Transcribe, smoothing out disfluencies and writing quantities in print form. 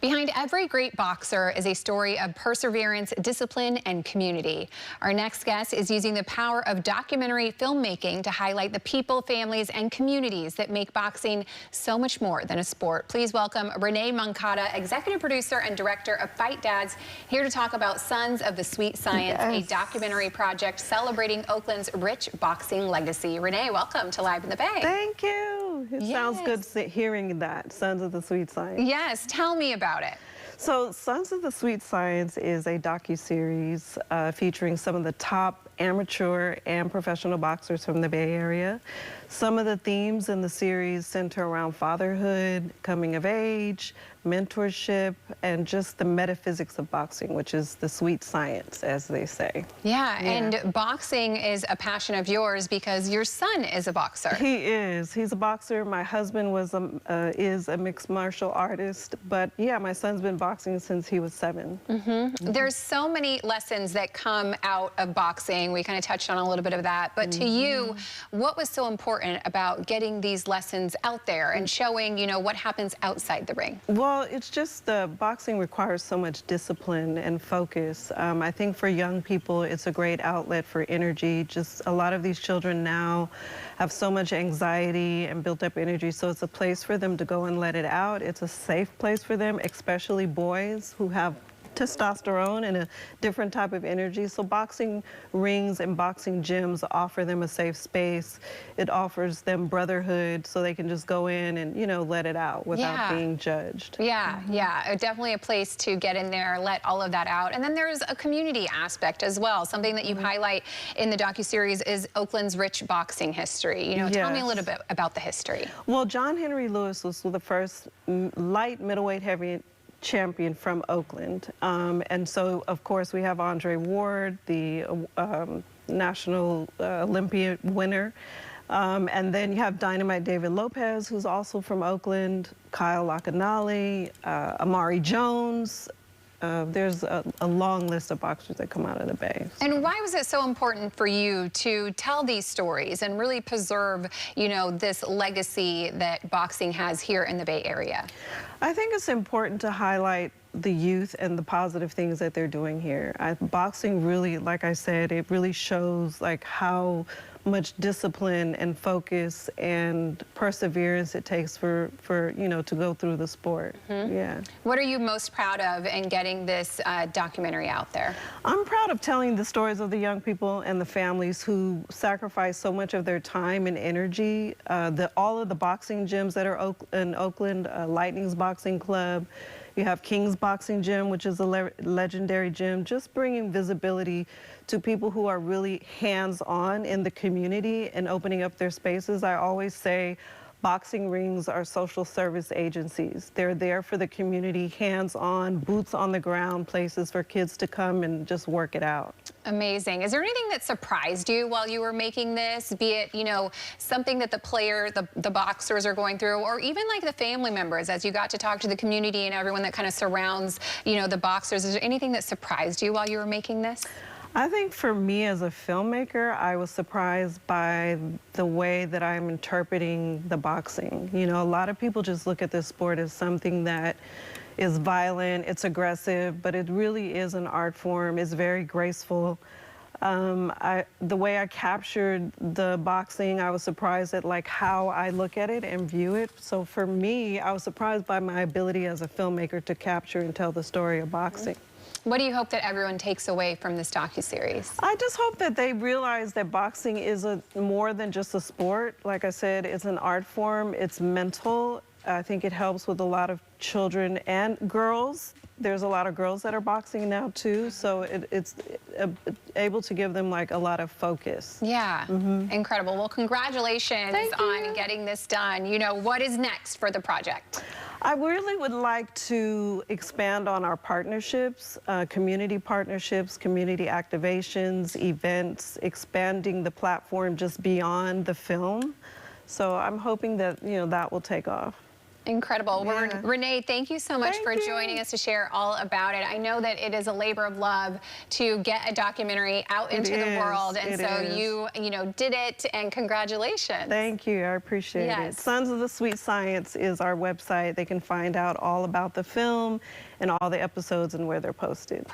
Behind every great boxer is a story of perseverance, discipline, and community. Our next guest is using the power of documentary filmmaking to highlight the people, families, and communities that make boxing so much more than a sport. Please welcome Renee Moncada, executive producer and director of Fight Dads, here to talk about Sons of the Sweet Science, a documentary project celebrating Oakland's rich boxing legacy. Renee, welcome to Live in the Bay. Thank you. It sounds good hearing that, Sons of the Sweet Science. Yes, tell me about it. So Sons of the Sweet Science is a docuseries featuring some of the top amateur and professional boxers from the Bay Area. Some of the themes in the series center around fatherhood, coming of age, mentorship, and just the metaphysics of boxing, which is the sweet science, as they say. Yeah, and boxing is a passion of yours because your son is a boxer. He is. He's a boxer. My husband is a mixed martial artist, but yeah, my son's been boxing since he was 7. There's so many lessons that come out of boxing. We kind of touched on a little bit of that, but to you, what was so important about getting these lessons out there and showing, you know, what happens outside the ring? Well, it's just boxing requires so much discipline and focus. I think for young people, it's a great outlet for energy. Just a lot of these children now have so much anxiety and built up energy, so it's a place for them to go and let it out. It's a safe place for them, especially boys who have testosterone and a different type of energy. So boxing rings and boxing gyms offer them a safe space. It offers them brotherhood so they can just go in and, you know, let it out without being judged. Yeah, definitely a place to get in there, let all of that out. And then there's a community aspect as well. Something that you highlight in the docuseries is Oakland's rich boxing history. You know, tell me a little bit about the history. Well, John Henry Lewis was the first light middleweight heavyweight champion from Oakland. And so, of course, we have Andre Ward, the national Olympia winner. And then you have Dynamite David Lopez, who's also from Oakland, Kyle Lacanali, Amari Jones. There's a long list of boxers that come out of the Bay. And why was it so important for you to tell these stories and really preserve, you know, this legacy that boxing has here in the Bay Area? I think it's important to highlight the youth and the positive things that they're doing here. Boxing really, like I said, it really shows like how much discipline and focus and perseverance it takes for you know, to go through the sport. What are you most proud of in getting this documentary out there? I'm proud of telling the stories of the young people and the families who sacrifice so much of their time and energy. All of the boxing gyms that are in Oakland, Lightning's Boxing Club, you have King's Boxing Gym, which is a legendary gym, just bringing visibility to people who are really hands-on in the community and opening up their spaces. I always say boxing rings are social service agencies. They're there for the community, hands-on, boots on the ground, places for kids to come and just work it out. Amazing. Is there anything that surprised you while you were making this, be it, you know, something that the boxers are going through, or even like the family members as you got to talk to the community and everyone that kind of surrounds, you know, the boxers? Is there anything that surprised you while you were making this? I think for me as a filmmaker, I was surprised by the way that I'm interpreting the boxing. You know, a lot of people just look at this sport as something that is violent, it's aggressive, but it really is an art form. It's very graceful. The way I captured the boxing, I was surprised at like how I look at it and view it. So for me, I was surprised by my ability as a filmmaker to capture and tell the story of boxing. What do you hope that everyone takes away from this docuseries? I just hope that they realize that boxing is more than just a sport. Like I said, it's an art form, it's mental. I think it helps with a lot of children and girls. There's a lot of girls that are boxing now too, so it's able to give them like a lot of focus. Yeah, incredible. Well, congratulations on getting this done. You know, what is next for the project? I really would like to expand on our partnerships, community partnerships, community activations, events, expanding the platform just beyond the film. So I'm hoping that, you know, that will take off. Incredible. Well, Yeah. Renee, thank you so much Thank for you. joining us to share all about it. I know that it is a labor of love to get a documentary out into the world, and so you did it, and congratulations. Thank you. I appreciate it. Sons of the Sweet Science is our website. They can find out all about the film and all the episodes and where they're posted.